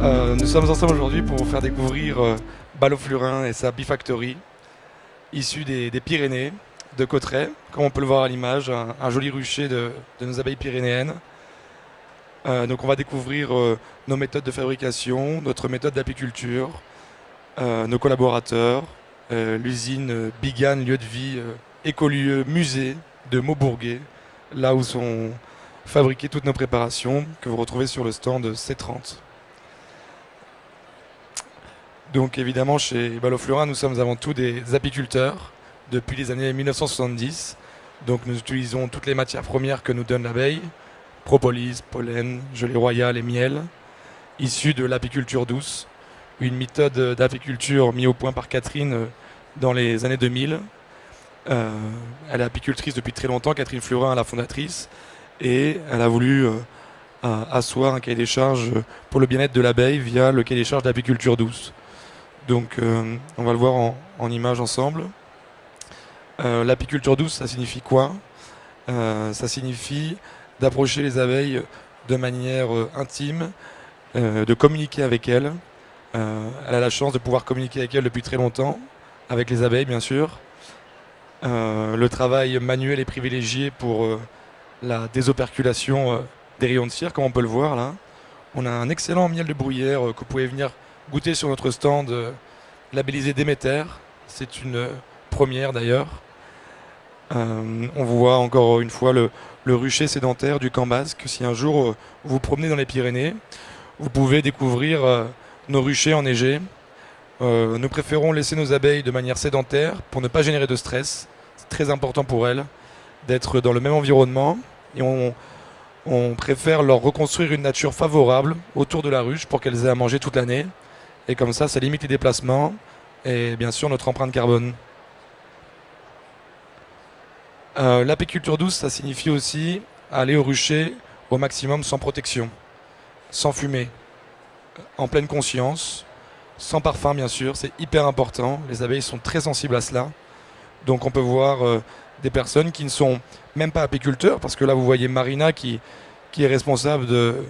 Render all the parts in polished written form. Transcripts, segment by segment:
Nous sommes ensemble aujourd'hui pour vous faire découvrir Balloflurin et sa Bifactory, issue des Pyrénées, de Cauterets, comme on peut le voir à l'image, un joli rucher de nos abeilles pyrénéennes. Donc on va découvrir nos méthodes de fabrication, notre méthode d'apiculture, nos collaborateurs, l'usine Bigane, lieu de vie, écolieu, musée de Maubourguet, là où sont fabriquées toutes nos préparations que vous retrouvez sur le stand C30. Donc évidemment chez Balloflurin nous sommes avant tout des apiculteurs depuis les années 1970. Donc nous utilisons toutes les matières premières que nous donne l'abeille, propolis, pollen, gelée royale et miel, issus de l'apiculture douce, une méthode d'apiculture mise au point par Catherine dans les années 2000. Elle est apicultrice depuis très longtemps, Catherine Fleurin, la fondatrice, et elle a voulu asseoir un cahier des charges pour le bien-être de l'abeille via le cahier des charges d'apiculture douce. Donc on va le voir en images ensemble. L'apiculture douce, ça signifie quoi? Ça signifie d'approcher les abeilles de manière intime, de communiquer avec elles. Elle a la chance de pouvoir communiquer avec elles depuis très longtemps, avec les abeilles bien sûr. Le travail manuel est privilégié pour la désoperculation des rayons de cire, comme on peut le voir là. On a un excellent miel de bruyère que vous pouvez venir goûter sur notre stand labellisé Déméter. C'est une première d'ailleurs. On voit encore une fois le rucher sédentaire du Camp Basque. Si un jour vous vous promenez dans les Pyrénées, vous pouvez découvrir nos ruchers enneigés. Nous préférons laisser nos abeilles de manière sédentaire pour ne pas générer de stress. C'est très important pour elles d'être dans le même environnement. Et on préfère leur reconstruire une nature favorable autour de la ruche pour qu'elles aient à manger toute l'année. Et comme ça limite les déplacements et bien sûr notre empreinte carbone. L'apiculture douce, ça signifie aussi aller au rucher au maximum sans protection, sans fumée, en pleine conscience, sans parfum bien sûr, c'est hyper important. Les abeilles sont très sensibles à cela. Donc on peut voir des personnes qui ne sont même pas apiculteurs, parce que là vous voyez Marina qui est responsable de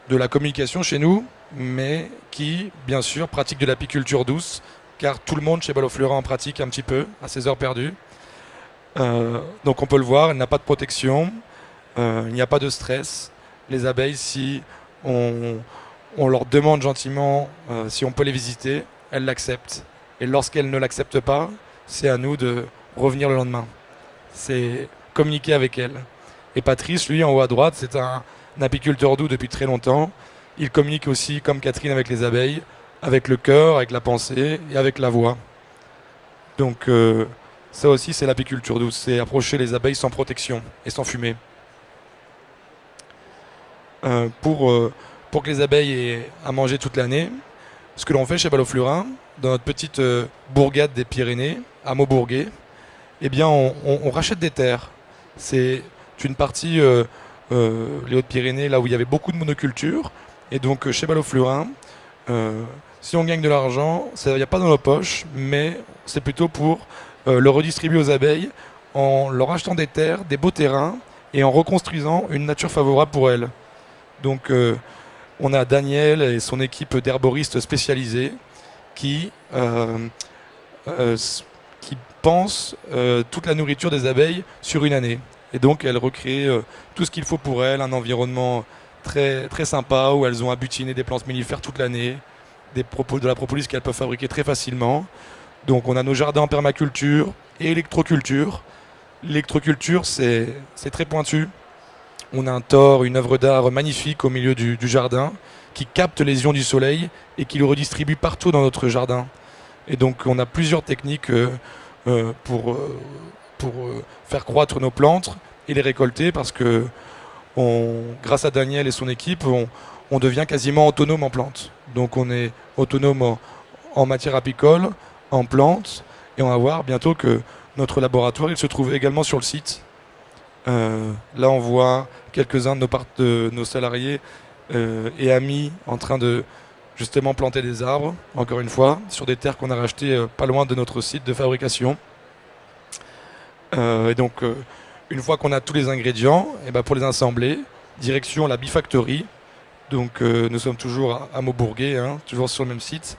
la communication chez nous, mais qui bien sûr pratique de l'apiculture douce, car tout le monde chez Balloflurin en pratique un petit peu à ses heures perdues. Donc on peut le voir, elle n'a pas de protection, il n'y a pas de stress. Les abeilles, si on leur demande gentiment si on peut les visiter, elles l'acceptent. Et lorsqu'elles ne l'acceptent pas, c'est à nous de revenir le lendemain. C'est communiquer avec elles. Et Patrice, lui, en haut à droite, c'est un apiculteur doux depuis très longtemps. Il communique aussi, comme Catherine, avec les abeilles, avec le cœur, avec la pensée et avec la voix. Donc ça aussi, c'est l'apiculture douce, c'est approcher les abeilles sans protection et sans fumée. Pour que les abeilles aient à manger toute l'année, ce que l'on fait chez Balloflurin, dans notre petite bourgade des Pyrénées, à Maubourguet, eh bien on rachète des terres. C'est une partie, les Hautes-Pyrénées, là où il y avait beaucoup de monoculture. Et donc chez Balloflurin, si on gagne de l'argent, ça ne vient pas dans nos poches, mais c'est plutôt pour le redistribuer aux abeilles en leur achetant des terres, des beaux terrains, et en reconstruisant une nature favorable pour elles. Donc on a Daniel et son équipe d'herboristes spécialisés qui pensent toute la nourriture des abeilles sur une année. Et donc elles recréent tout ce qu'il faut pour elles, un environnement très, très sympa où elles ont à butiner des plantes mellifères toute l'année, de la propolis qu'elles peuvent fabriquer très facilement. Donc on a nos jardins en permaculture et électroculture. L'électroculture, c'est très pointu. On a un tore, une œuvre d'art magnifique au milieu du jardin qui capte les ions du soleil et qui le redistribue partout dans notre jardin. Et donc on a plusieurs techniques pour faire croître nos plantes et les récolter, parce que grâce à Daniel et son équipe, on devient quasiment autonome en plantes. Donc on est autonome en matière apicole, en plantes, et on va voir bientôt que notre laboratoire il se trouve également sur le site. Là on voit quelques-uns de nos salariés et amis en train de justement planter des arbres, encore une fois, sur des terres qu'on a rachetées pas loin de notre site de fabrication. Et donc une fois qu'on a tous les ingrédients, et ben pour les assembler, direction la Bifactory, Donc nous sommes toujours à Maubourguet, hein, toujours sur le même site.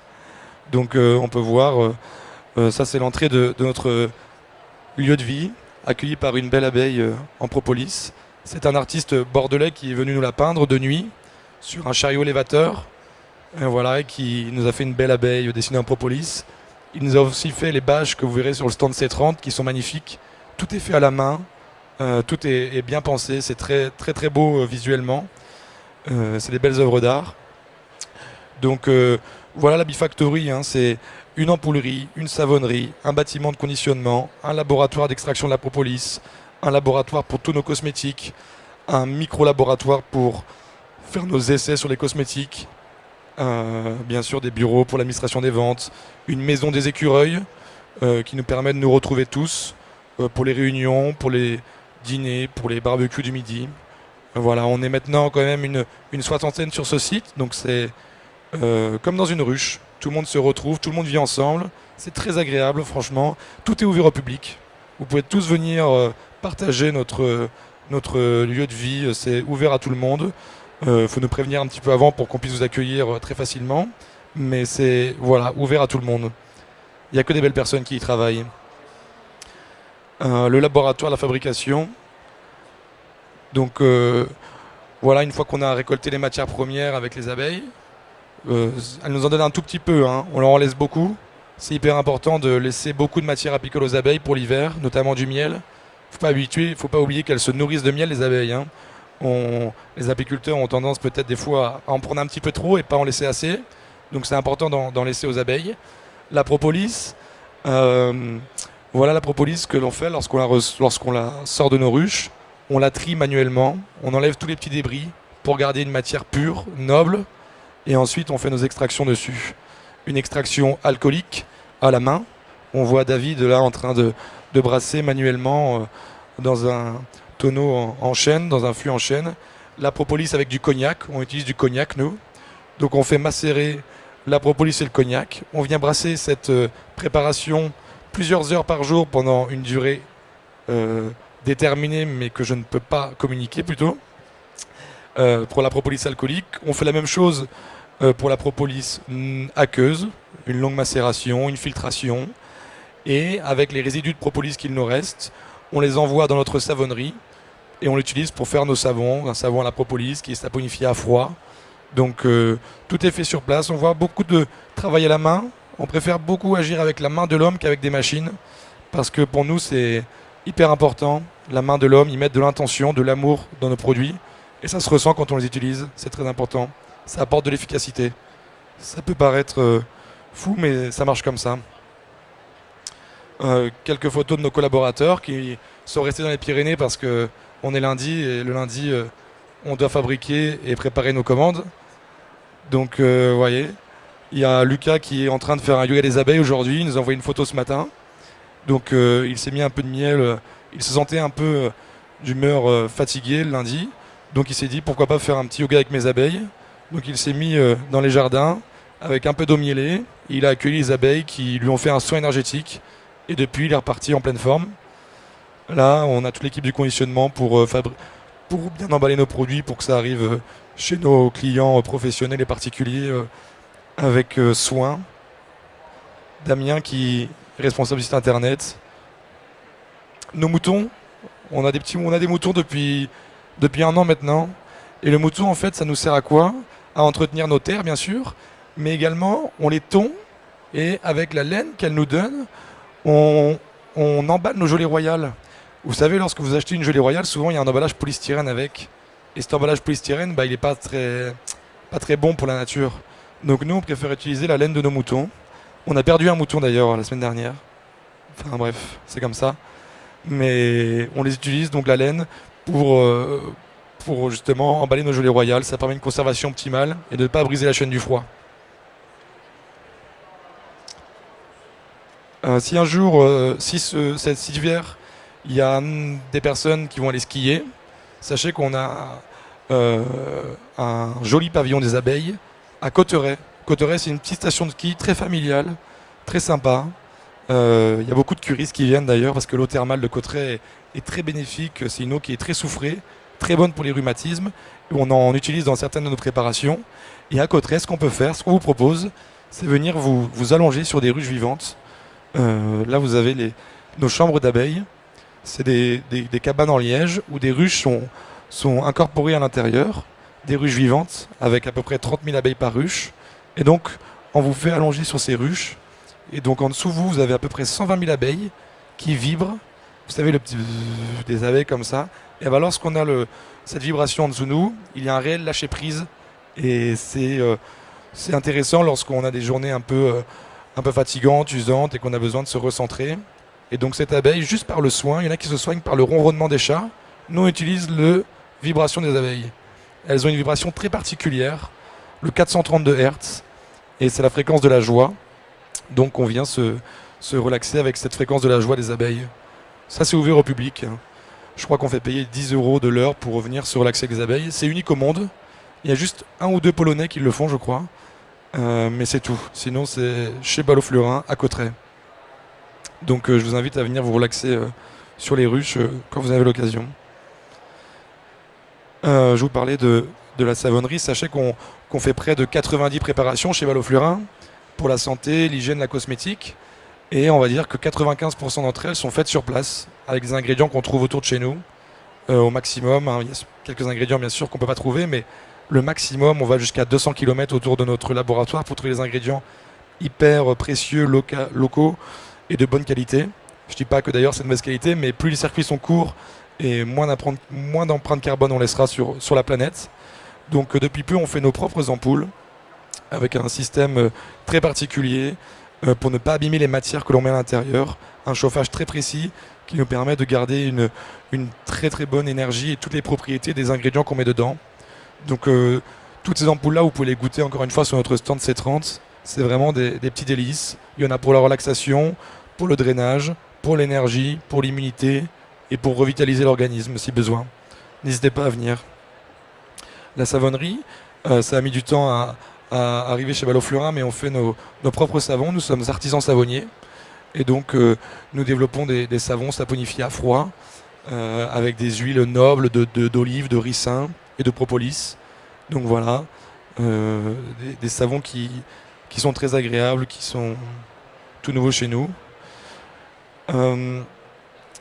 Donc on peut voir, ça c'est l'entrée de notre lieu de vie, accueilli par une belle abeille en propolis. C'est un artiste bordelais qui est venu nous la peindre de nuit sur un chariot élévateur. Voilà, et qui nous a fait une belle abeille dessinée en propolis. Il nous a aussi fait les bâches que vous verrez sur le stand C30 qui sont magnifiques. Tout est fait à la main, tout est bien pensé, c'est très très très beau visuellement. C'est des belles œuvres d'art. Donc voilà la Bifactory, hein, c'est une ampoulerie, une savonnerie, un bâtiment de conditionnement, un laboratoire d'extraction de la propolis, un laboratoire pour tous nos cosmétiques, un micro-laboratoire pour faire nos essais sur les cosmétiques, bien sûr des bureaux pour l'administration des ventes, une maison des écureuils qui nous permet de nous retrouver tous pour les réunions, pour les dîners, pour les barbecues du midi. Voilà, on est maintenant quand même une soixantaine sur ce site, donc c'est comme dans une ruche. Tout le monde se retrouve, tout le monde vit ensemble. C'est très agréable, franchement. Tout est ouvert au public. Vous pouvez tous venir partager notre lieu de vie. C'est ouvert à tout le monde. Faut nous prévenir un petit peu avant pour qu'on puisse vous accueillir très facilement. Mais c'est voilà, ouvert à tout le monde. Il n'y a que des belles personnes qui y travaillent. Le laboratoire, la fabrication. Donc voilà, une fois qu'on a récolté les matières premières avec les abeilles, elles nous en donnent un tout petit peu, hein. On leur en laisse beaucoup. C'est hyper important de laisser beaucoup de matière apicole aux abeilles pour l'hiver, notamment du miel. Faut pas oublier qu'elles se nourrissent de miel, les abeilles, hein. Les apiculteurs ont tendance peut-être des fois à en prendre un petit peu trop et pas en laisser assez. Donc c'est important d'en laisser aux abeilles. La propolis, voilà la propolis que l'on fait lorsqu'on la sort de nos ruches. On la trie manuellement, on enlève tous les petits débris pour garder une matière pure, noble, et ensuite on fait nos extractions dessus. Une extraction alcoolique à la main. On voit David là en train de brasser manuellement dans un tonneau en chêne, dans un fût en chêne. La propolis avec du cognac, on utilise du cognac nous. Donc on fait macérer la propolis et le cognac. On vient brasser cette préparation plusieurs heures par jour pendant une durée déterminée mais que je ne peux pas communiquer plutôt. Pour la propolis alcoolique, on fait la même chose pour la propolis aqueuse, une longue macération, une filtration. Et avec les résidus de propolis qu'il nous reste, on les envoie dans notre savonnerie et on l'utilise pour faire nos savons, un savon à la propolis qui est saponifié à froid. Donc tout est fait sur place. On voit beaucoup de travail à la main. On préfère beaucoup agir avec la main de l'homme qu'avec des machines parce que pour nous c'est hyper important. La main de l'homme, ils mettent de l'intention, de l'amour dans nos produits et ça se ressent quand on les utilise. C'est très important. Ça apporte de l'efficacité. Ça peut paraître fou, mais ça marche comme ça. Quelques photos de nos collaborateurs qui sont restés dans les Pyrénées parce que on est lundi et le lundi on doit fabriquer et préparer nos commandes. Donc vous voyez, il y a Lucas qui est en train de faire un yoga des abeilles aujourd'hui, il nous a envoyé une photo ce matin. Donc il s'est mis un peu de miel, il se sentait un peu d'humeur fatiguée le lundi. Donc il s'est dit pourquoi pas faire un petit yoga avec mes abeilles. Donc il s'est mis dans les jardins avec un peu d'eau mielée. Il a accueilli les abeilles qui lui ont fait un soin énergétique. Et depuis, il est reparti en pleine forme. Là, on a toute l'équipe du conditionnement pour bien emballer nos produits pour que ça arrive chez nos clients professionnels et particuliers avec soin. Damien qui est responsable du site internet. Nos moutons, on a des moutons depuis un an maintenant. Et le mouton, en fait, ça nous sert à quoi? À entretenir nos terres, bien sûr, mais également, on les tond et avec la laine qu'elle nous donne, on emballe nos gelées royales. Vous savez, lorsque vous achetez une gelée royale, souvent il y a un emballage polystyrène avec. Et cet emballage polystyrène, il n'est pas très bon pour la nature. Donc nous, on préfère utiliser la laine de nos moutons. On a perdu un mouton d'ailleurs la semaine dernière. Enfin bref, c'est comme ça. Mais on les utilise, donc la laine, pour justement emballer nos gelées royales. Ça permet une conservation optimale et de ne pas briser la chaîne du froid. Si un jour, cet hiver, il y a des personnes qui vont aller skier, sachez qu'on a un joli pavillon des abeilles à Cauterets. Cauterets, c'est une petite station de ski très familiale, très sympa. Il y a beaucoup de curistes qui viennent d'ailleurs parce que l'eau thermale de Cauterets est très bénéfique. C'est une eau qui est très soufrée très bonne pour les rhumatismes. On en utilise dans certaines de nos préparations. Et à Cauterets, ce qu'on peut faire, ce qu'on vous propose, c'est venir vous allonger sur des ruches vivantes. Là, vous avez nos chambres d'abeilles. C'est des cabanes en liège où des ruches sont incorporées à l'intérieur, des ruches vivantes avec à peu près 30 000 abeilles par ruche. Et donc, on vous fait allonger sur ces ruches. Et donc, en dessous, vous avez à peu près 120 000 abeilles qui vibrent. Vous savez, le petit des abeilles comme ça. Et ben, lorsqu'on a cette vibration en dessous de nous, il y a un réel lâcher-prise. Et c'est intéressant lorsqu'on a des journées un peu fatigantes, usantes et qu'on a besoin de se recentrer. Et donc cette abeille, juste par le soin, il y en a qui se soignent par le ronronnement des chats. Nous, on utilise la vibration des abeilles. Elles ont une vibration très particulière, le 432 Hz, et c'est la fréquence de la joie. Donc on vient se relaxer avec cette fréquence de la joie des abeilles. Ça, c'est ouvert au public. Je crois qu'on fait payer 10 € de l'heure pour venir se relaxer avec les abeilles. C'est unique au monde. Il y a juste 1 ou 2 Polonais qui le font, je crois. Mais c'est tout. Sinon, c'est chez Ballot-Flurin, à Cauterets. Donc je vous invite à venir vous relaxer sur les ruches quand vous avez l'occasion. Je vous parlais de la savonnerie. Sachez qu'on fait près de 90 préparations chez Ballot-Flurin pour la santé, l'hygiène, la cosmétique. Et on va dire que 95% d'entre elles sont faites sur place, avec des ingrédients qu'on trouve autour de chez nous, au maximum. Hein. Il y a quelques ingrédients bien sûr qu'on ne peut pas trouver, mais le maximum, on va jusqu'à 200 km autour de notre laboratoire pour trouver des ingrédients hyper précieux, locaux et de bonne qualité. Je ne dis pas que d'ailleurs c'est de mauvaise qualité, mais plus les circuits sont courts et moins d'empreintes carbone on laissera sur la planète. Donc depuis peu on fait nos propres ampoules avec un système très particulier pour ne pas abîmer les matières que l'on met à l'intérieur. Un chauffage très précis qui nous permet de garder une très très bonne énergie et toutes les propriétés des ingrédients qu'on met dedans. Donc toutes ces ampoules là vous pouvez les goûter encore une fois sur notre stand C30. C'est vraiment des petits délices. Il y en a pour la relaxation, pour le drainage, pour l'énergie, pour l'immunité et pour revitaliser l'organisme si besoin. N'hésitez pas à venir. La savonnerie, ça a mis du temps à arriver chez Ballot-Flurin, mais on fait nos propres savons. Nous sommes artisans savonniers. Et donc nous développons des savons saponifiés à froid avec des huiles nobles d'olive, de ricin et de propolis. Donc voilà, des savons qui sont très agréables, qui sont tout nouveaux chez nous.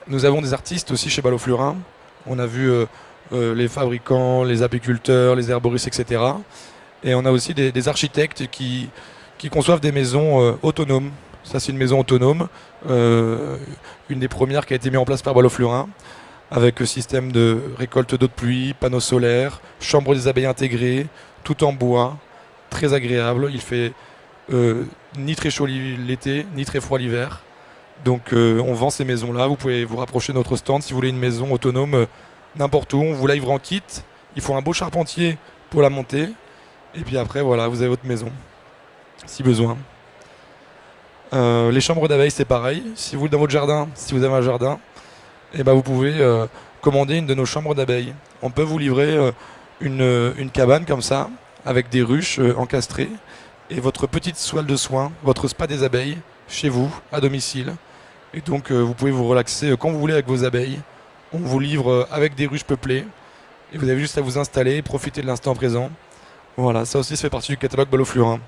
Nous avons des artistes aussi chez Ballot-Flurin. On a vu les fabricants, les apiculteurs, les herboristes, etc. Et on a aussi des architectes qui conçoivent des maisons autonomes. Ça, c'est une maison autonome, une des premières qui a été mise en place par Ballot-Flurin, avec système de récolte d'eau de pluie, panneaux solaires, chambre des abeilles intégrée, tout en bois, très agréable. Il fait ni très chaud l'été, ni très froid l'hiver. Donc on vend ces maisons-là. Vous pouvez vous rapprocher de notre stand si vous voulez une maison autonome n'importe où. On vous la livre en kit. Il faut un beau charpentier pour la monter. Et puis après, voilà, vous avez votre maison, si besoin. Les chambres d'abeilles, c'est pareil. Si vous, dans votre jardin, si vous avez un jardin, eh ben, vous pouvez commander une de nos chambres d'abeilles. On peut vous livrer une cabane comme ça, avec des ruches encastrées, et votre petite soile de soins, votre spa des abeilles, chez vous, à domicile. Et donc vous pouvez vous relaxer quand vous voulez avec vos abeilles. On vous livre avec des ruches peuplées, et vous avez juste à vous installer et profiter de l'instant présent. Voilà, ça aussi ça fait partie du catalogue Ballot-Flurin.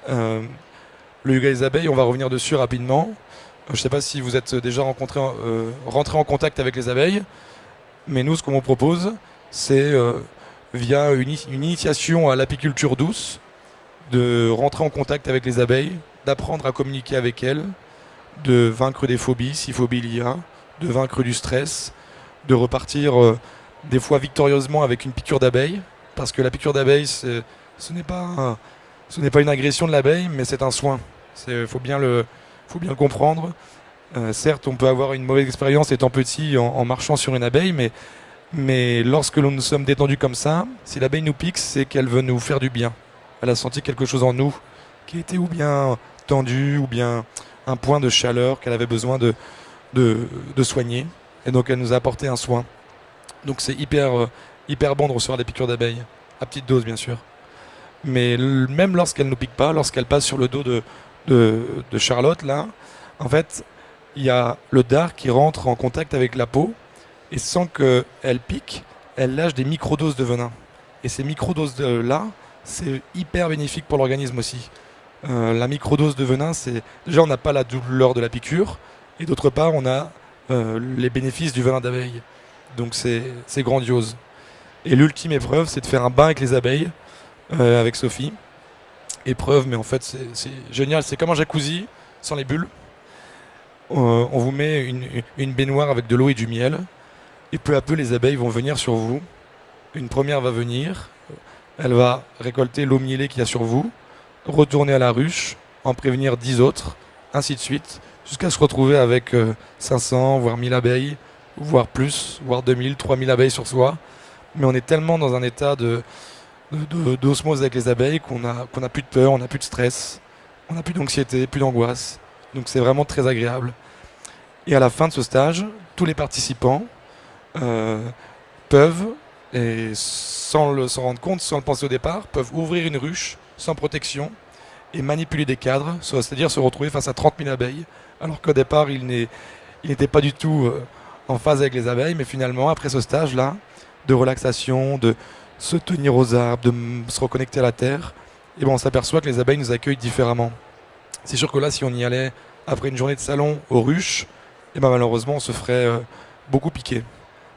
Le yoga des abeilles, on va revenir dessus rapidement. Je ne sais pas si vous êtes déjà rentré en contact avec les abeilles, mais nous, ce qu'on vous propose, c'est via une initiation à l'apiculture douce, de rentrer en contact avec les abeilles, d'apprendre à communiquer avec elles, de vaincre des phobies, si phobie il y a, de vaincre du stress, de repartir des fois victorieusement avec une piqûre d'abeille, parce que la piqûre d'abeille, ce n'est pas une agression de l'abeille, mais c'est un soin. Il faut bien le comprendre. Certes, on peut avoir une mauvaise expérience étant petit en marchant sur une abeille, mais lorsque nous sommes détendus comme ça, si l'abeille nous pique, c'est qu'elle veut nous faire du bien. Elle a senti quelque chose en nous qui était ou bien tendu, ou bien un point de chaleur qu'elle avait besoin de soigner. Et donc elle nous a apporté un soin. Donc c'est hyper bon de recevoir des piqûres d'abeilles, à petite dose bien sûr. Mais même lorsqu'elle ne nous pique pas, lorsqu'elle passe sur le dos de Charlotte, là, en fait, il y a le dard qui rentre en contact avec la peau et sans qu'elles piquent, elles lâchent des microdoses de venin. Et ces microdoses-là, c'est hyper bénéfique pour l'organisme aussi. La microdose de venin, c'est déjà on n'a pas la douleur de la piqûre, et d'autre part on a les bénéfices du venin d'abeille. Donc c'est grandiose. Et l'ultime épreuve, c'est de faire un bain avec les abeilles, avec Sophie. Épreuve, mais en fait c'est génial. C'est comme un jacuzzi sans les bulles. On vous met une baignoire avec de l'eau et du miel, et peu à peu les abeilles vont venir sur vous. Une première va venir, elle va récolter l'eau mielée qu'il y a sur vous, retourner à la ruche, en prévenir 10 autres, ainsi de suite, jusqu'à se retrouver avec 500, voire 1000 abeilles, voire plus, voire 2000, 3000 abeilles sur soi. Mais on est tellement dans un état d'osmose avec les abeilles qu'on a plus de peur, on n'a plus de stress, on n'a plus d'anxiété, plus d'angoisse. Donc c'est vraiment très agréable. Et à la fin de ce stage, tous les participants peuvent, et sans s'en rendre compte, sans le penser au départ, peuvent ouvrir une ruche sans protection et manipuler des cadres, c'est-à-dire se retrouver face à 30 000 abeilles, alors qu'au départ, il n'était pas du tout en phase avec les abeilles, mais finalement, après ce stage-là, de relaxation, de se tenir aux arbres, de se reconnecter à la terre, et ben on s'aperçoit que les abeilles nous accueillent différemment. C'est sûr que là, si on y allait après une journée de salon aux ruches, et ben malheureusement, on se ferait beaucoup piquer.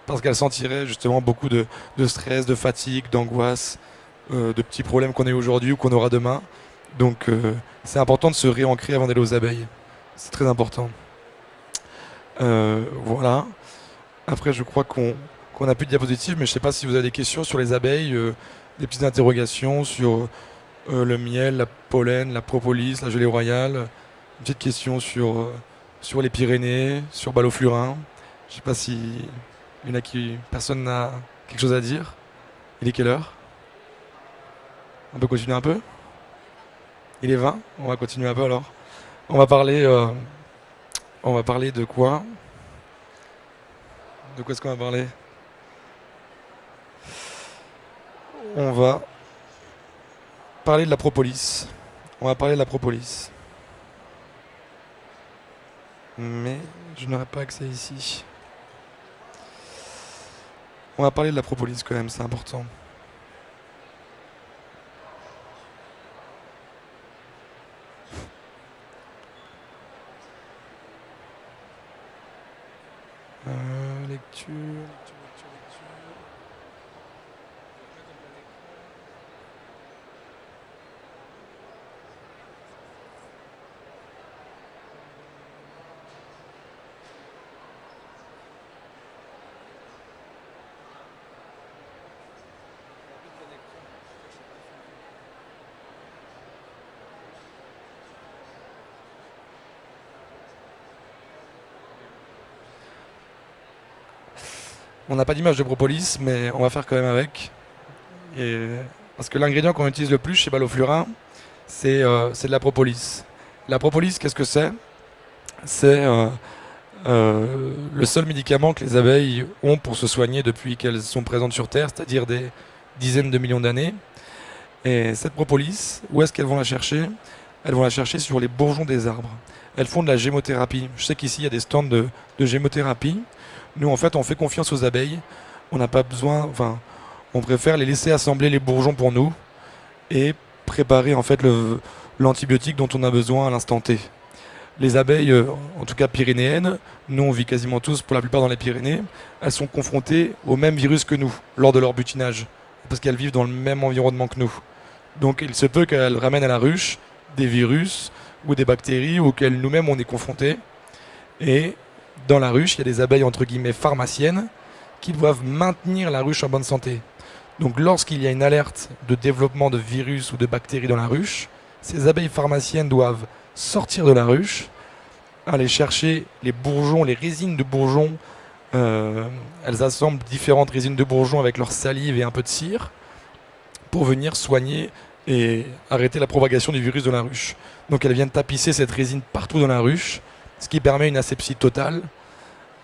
Parce qu'elles sentiraient justement beaucoup de stress, de fatigue, d'angoisse, de petits problèmes qu'on a aujourd'hui ou qu'on aura demain. Donc c'est important de se réancrer avant d'aller aux abeilles. C'est très important. Voilà. Après, je crois qu'on n'a plus de diapositives, mais je ne sais pas si vous avez des questions sur les abeilles, des petites interrogations sur le miel, la pollen, la propolis, la gelée royale. Une petite question sur les Pyrénées, sur Balloflurin. Je ne sais pas si personne n'a quelque chose à dire. Il est quelle heure? On peut continuer un peu? Il est 20? On va continuer un peu alors. On va parler de quoi? De quoi est-ce qu'on va parler? On va parler de la propolis. On va parler de la propolis. Mais je n'aurai pas accès ici. On va parler de la propolis quand même, c'est important. Lecture. On n'a pas d'image de propolis, mais on va faire quand même avec. Parce que l'ingrédient qu'on utilise le plus chez Balloflurin, c'est de la propolis. La propolis, qu'est-ce que c'est? C'est le seul médicament que les abeilles ont pour se soigner depuis qu'elles sont présentes sur Terre, c'est-à-dire des dizaines de millions d'années. Et cette propolis, où est-ce qu'elles vont la chercher? Elles vont la chercher sur les bourgeons des arbres. Elles font de la gémothérapie. Je sais qu'ici, il y a des stands de gémothérapie. Nous, en fait, on fait confiance aux abeilles. On n'a pas besoin... Enfin, on préfère les laisser assembler les bourgeons pour nous et préparer, en fait, l'antibiotique dont on a besoin à l'instant T. Les abeilles, en tout cas pyrénéennes, nous, on vit quasiment tous, pour la plupart, dans les Pyrénées, elles sont confrontées au même virus que nous, lors de leur butinage, parce qu'elles vivent dans le même environnement que nous. Donc, il se peut qu'elles ramènent à la ruche des virus ou des bactéries auxquelles nous-mêmes, on est confrontés. Et dans la ruche, il y a des abeilles entre guillemets pharmaciennes qui doivent maintenir la ruche en bonne santé. Donc lorsqu'il y a une alerte de développement de virus ou de bactéries dans la ruche, ces abeilles pharmaciennes doivent sortir de la ruche, aller chercher les bourgeons, les résines de bourgeons. Elles assemblent différentes résines de bourgeons avec leur salive et un peu de cire pour venir soigner et arrêter la propagation du virus de la ruche. Donc elles viennent tapisser cette résine partout dans la ruche, ce qui permet une asepsie totale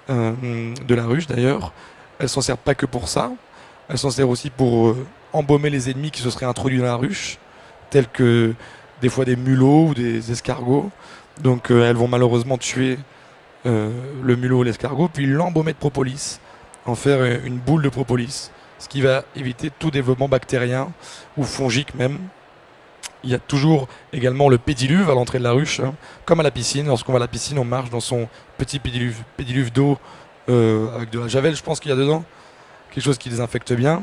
de la ruche d'ailleurs. Elles s'en servent pas que pour ça, elles s'en servent aussi pour embaumer les ennemis qui se seraient introduits dans la ruche, tels que des fois des mulots ou des escargots. Donc elles vont malheureusement tuer le mulot ou l'escargot, puis l'embaumer de propolis en faire une boule de propolis, ce qui va éviter tout développement bactérien ou fongique même. Il y a toujours également le pédiluve à l'entrée de la ruche, hein. Comme à la piscine. Lorsqu'on va à la piscine, on marche dans son petit pédiluve d'eau avec de la javel, je pense qu'il y a dedans, quelque chose qui désinfecte bien.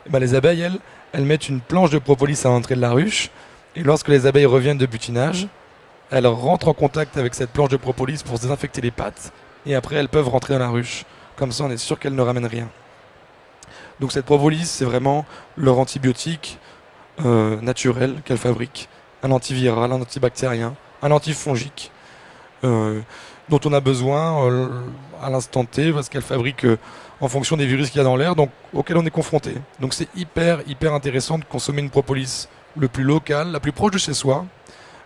Et ben, les abeilles, elles mettent une planche de propolis à l'entrée de la ruche, et lorsque les abeilles reviennent de butinage, elles rentrent en contact avec cette planche de propolis pour se désinfecter les pattes, et après elles peuvent rentrer dans la ruche. Comme ça, on est sûr qu'elles ne ramènent rien. Donc cette propolis, c'est vraiment leur antibiotique naturel qu'elles fabriquent. Un antiviral, un antibactérien, un antifongique, dont on a besoin à l'instant T, parce qu'elles fabriquent en fonction des virus qu'il y a dans l'air, donc auxquels on est confronté. Donc c'est hyper intéressant de consommer une propolis le plus local, la plus proche de chez soi.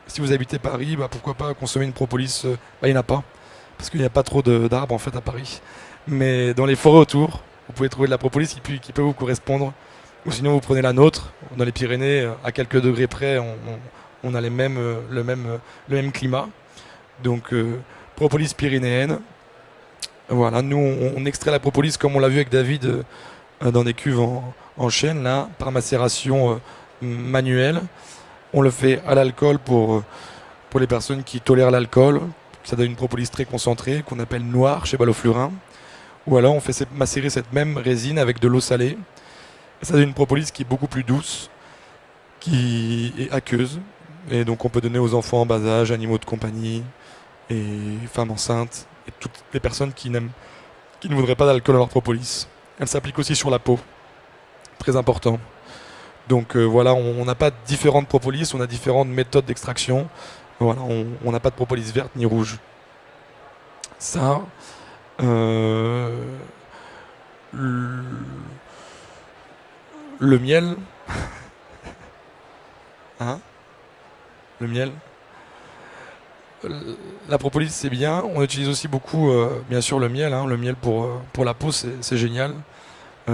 Si vous habitez Paris, pourquoi pas consommer une propolis, il n'y en a pas, parce qu'il n'y a pas trop d'arbres en fait à Paris. Mais dans les forêts autour, vous pouvez trouver de la propolis qui peut vous correspondre. Ou sinon vous prenez la nôtre, dans les Pyrénées, à quelques degrés près, on a le même climat. Donc propolis pyrénéenne. Voilà, nous on extrait la propolis comme on l'a vu avec David dans des cuves en chêne, là, par macération manuelle. On le fait à l'alcool pour les personnes qui tolèrent l'alcool. Ça donne une propolis très concentrée qu'on appelle noire chez Balloflurin. Ou alors on fait macérer cette même résine avec de l'eau salée. Ça donne une propolis qui est beaucoup plus douce, qui est aqueuse. Et donc on peut donner aux enfants en bas âge, animaux de compagnie, et femmes enceintes, et toutes les personnes qui ne voudraient pas d'alcool dans leur propolis. Elle s'applique aussi sur la peau. Très important. Donc voilà, on n'a pas différentes propolis, on a différentes méthodes d'extraction. Voilà, on n'a pas de propolis verte ni rouge. Ça, le miel, hein, le miel. La propolis c'est bien. On utilise aussi beaucoup, bien sûr, le miel. Hein. Le miel pour la peau, c'est génial.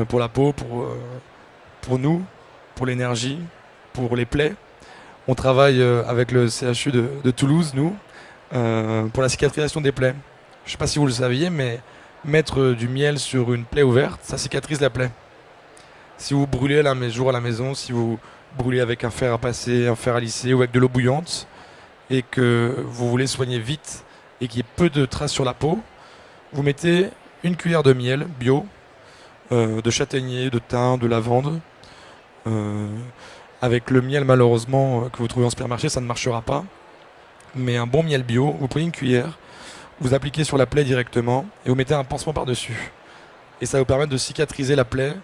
Pour la peau, pour nous, pour l'énergie, pour les plaies. On travaille avec le CHU de Toulouse, nous, pour la cicatrisation des plaies. Je ne sais pas si vous le saviez, mais mettre du miel sur une plaie ouverte, ça cicatrise la plaie. Si vous brûlez à la maison, si vous brûlez avec un fer à passer, un fer à lisser ou avec de l'eau bouillante, et que vous voulez soigner vite et qu'il y ait peu de traces sur la peau, vous mettez une cuillère de miel bio, de châtaignier, de thym, de lavande. Avec le miel, malheureusement, que vous trouvez en supermarché, ça ne marchera pas. Mais un bon miel bio, vous prenez une cuillère, vous appliquez sur la plaie directement et vous mettez un pansement par-dessus. Et ça va vous permettre de cicatriser la plaie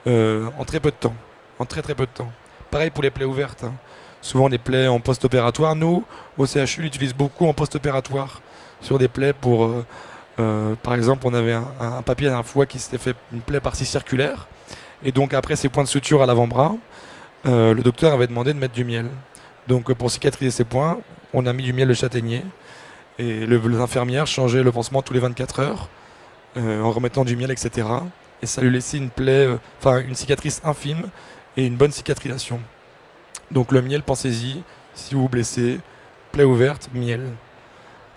en très peu de temps. En très peu de temps. Pareil pour les plaies ouvertes. Hein. Souvent des plaies en post-opératoire. Nous, au CHU, on l'utilise beaucoup en post-opératoire sur des plaies pour... par exemple, on avait un papier la dernière fois qui s'était fait une plaie par-ci circulaire. Et donc après ces points de suture à l'avant-bras, le docteur avait demandé de mettre du miel. Donc pour cicatriser ces points, on a mis du miel de châtaignier. Et les infirmières changeaient le pansement tous les 24 heures en remettant du miel, etc. Et ça lui laissait une plaie, une cicatrice infime et une bonne cicatrisation. Donc le miel, pensez-y, si vous vous blessez, plaie ouverte, miel.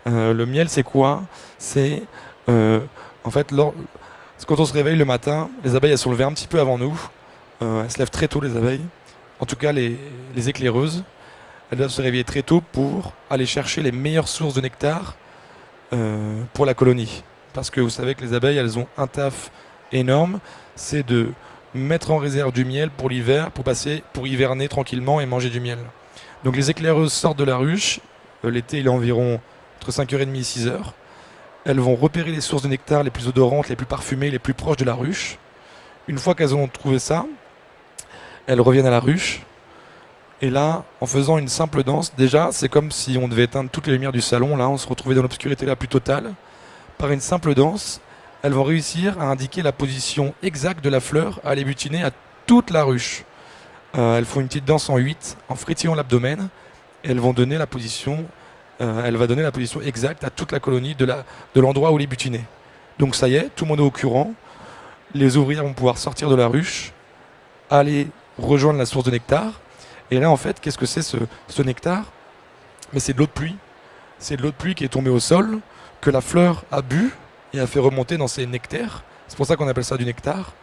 Le miel, c'est quoi? C'est en fait, quand on se réveille le matin, les abeilles elles sont levées un petit peu avant nous. Elles se lèvent très tôt, les abeilles. En tout cas, les éclaireuses. Elles doivent se réveiller très tôt pour aller chercher les meilleures sources de nectar pour la colonie. Parce que vous savez que les abeilles, elles ont un taf énorme, c'est de mettre en réserve du miel pour l'hiver, pour hiverner tranquillement et manger du miel. Donc les éclaireuses sortent de la ruche. L'été, il est environ entre 5h30 et 6h. Elles vont repérer les sources de nectar les plus odorantes, les plus parfumées, les plus proches de la ruche. Une fois qu'elles ont trouvé ça, elles reviennent à la ruche. Et là, en faisant une simple danse, déjà, c'est comme si on devait éteindre toutes les lumières du salon. Là, on se retrouvait dans l'obscurité la plus totale. Par une simple danse, elles vont réussir à indiquer la position exacte de la fleur à aller butiner à toute la ruche. Elles font une petite danse en 8, en frétillant l'abdomen. Et elles vont donner la position... elle va donner la position exacte à toute la colonie de l'endroit où il est butiné. Donc ça y est, tout le monde est au courant. Les ouvrières vont pouvoir sortir de la ruche, aller rejoindre la source de nectar. Et là, en fait, qu'est-ce que c'est ce nectar? Mais c'est de l'eau de pluie. C'est de l'eau de pluie qui est tombée au sol, que la fleur a bu et a fait remonter dans ses nectaires C'est pour ça qu'on appelle ça du nectar.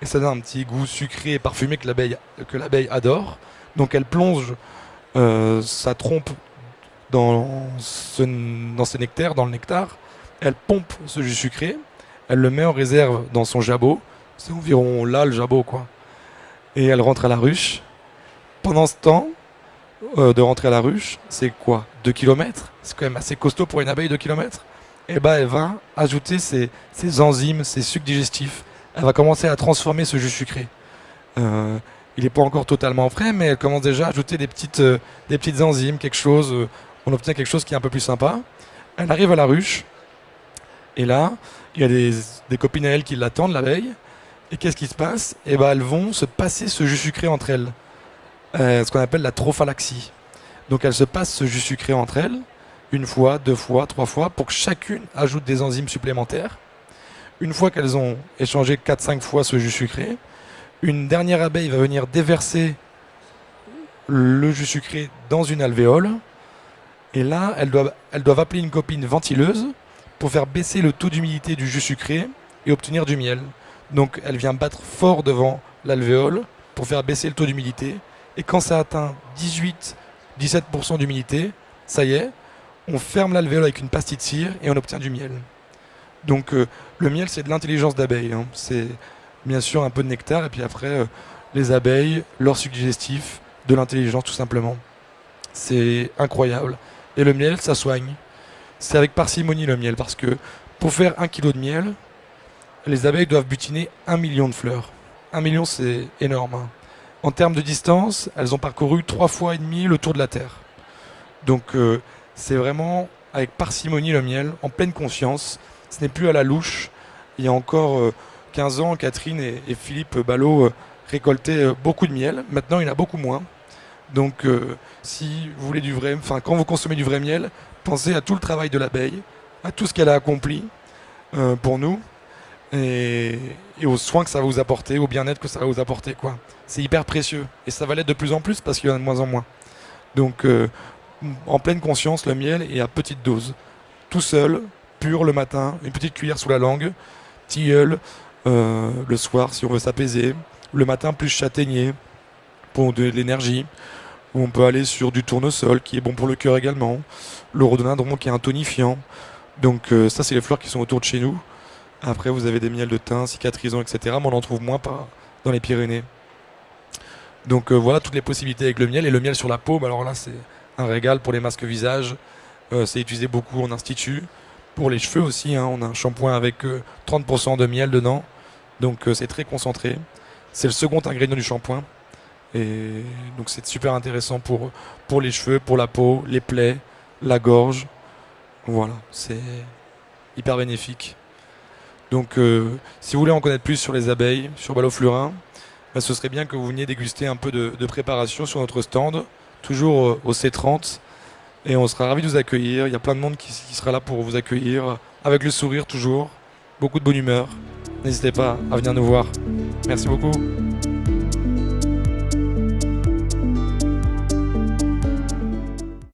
Et ça donne un petit goût sucré et parfumé que l'abeille adore. Donc elle plonge sa trompe dans ce nectar, dans le nectar. Elle pompe ce jus sucré. Elle le met en réserve dans son jabot. C'est environ là le jabot, quoi. Et elle rentre à la ruche. Pendant ce temps de rentrer à la ruche, c'est quoi, 2 km? C'est quand même assez costaud pour une abeille, 2 km. Et bah elle va ajouter ses enzymes, ses sucs digestifs. Elle va commencer à transformer ce jus sucré. Il n'est pas encore totalement frais, mais elle commence déjà à ajouter des petites enzymes, quelque chose. On obtient quelque chose qui est un peu plus sympa. Elle arrive à la ruche. Et là, il y a des copines à elle qui l'attendent, l'abeille. Et qu'est-ce qui se passe? Et ben elles vont se passer ce jus sucré entre elles. Ce qu'on appelle la trophalaxie. Donc elles se passent ce jus sucré entre elles, une fois, 2 fois, 3 fois, pour que chacune ajoute des enzymes supplémentaires. Une fois qu'elles ont échangé 4-5 fois ce jus sucré, une dernière abeille va venir déverser le jus sucré dans une alvéole. Et là, elles doivent appeler une copine ventileuse pour faire baisser le taux d'humidité du jus sucré et obtenir du miel. Donc elle vient battre fort devant l'alvéole pour faire baisser le taux d'humidité. Et quand ça atteint 18-17% d'humidité, ça y est, on ferme l'alvéole avec une pastille de cire et on obtient du miel. Donc le miel, c'est de l'intelligence d'abeille. Hein. C'est bien sûr un peu de nectar et puis après les abeilles, leur sucre digestif, de l'intelligence tout simplement. C'est incroyable. Et le miel, ça soigne. C'est avec parcimonie le miel parce que pour faire 1 kg de miel, les abeilles doivent butiner 1 million de fleurs. 1 million, c'est énorme. Hein. En termes de distance, elles ont parcouru 3 fois et demi le tour de la Terre. Donc c'est vraiment avec parcimonie le miel, en pleine conscience. Ce n'est plus à la louche. Il y a encore 15 ans, Catherine et Philippe Ballot récoltaient beaucoup de miel. Maintenant, il y en a beaucoup moins. Donc si vous voulez du vrai, enfin quand vous consommez du vrai miel, pensez à tout le travail de l'abeille, à tout ce qu'elle a accompli pour nous et aux soins que ça va vous apporter, au bien-être que ça va vous apporter, quoi. C'est hyper précieux et ça va l'être de plus en plus parce qu'il y en a de moins en moins. Donc en pleine conscience, le miel est à petite dose, tout seul, pur le matin, une petite cuillère sous la langue, tilleul le soir si on veut s'apaiser, le matin plus châtaignier pour de l'énergie. Où on peut aller sur du tournesol qui est bon pour le cœur également, le rhododendron qui est un tonifiant. Donc ça c'est les fleurs qui sont autour de chez nous. Après vous avez des miels de thym, cicatrisants, etc. Mais on en trouve moins dans les Pyrénées. Donc voilà toutes les possibilités avec le miel. Et le miel sur la peau, bah, alors là c'est un régal pour les masques visage. C'est utilisé beaucoup en institut. Pour les cheveux aussi, hein, on a un shampoing avec 30% de miel dedans. Donc c'est très concentré. C'est le second ingrédient du shampoing. Et donc c'est super intéressant pour les cheveux, pour la peau, les plaies, la gorge. Voilà, c'est hyper bénéfique. Donc si vous voulez en connaître plus sur les abeilles, sur Ballot Flurin, bah, ce serait bien que vous veniez déguster un peu de préparation sur notre stand, toujours au C30. Et on sera ravis de vous accueillir. Il y a plein de monde qui sera là pour vous accueillir, avec le sourire toujours, beaucoup de bonne humeur. N'hésitez pas à venir nous voir. Merci beaucoup.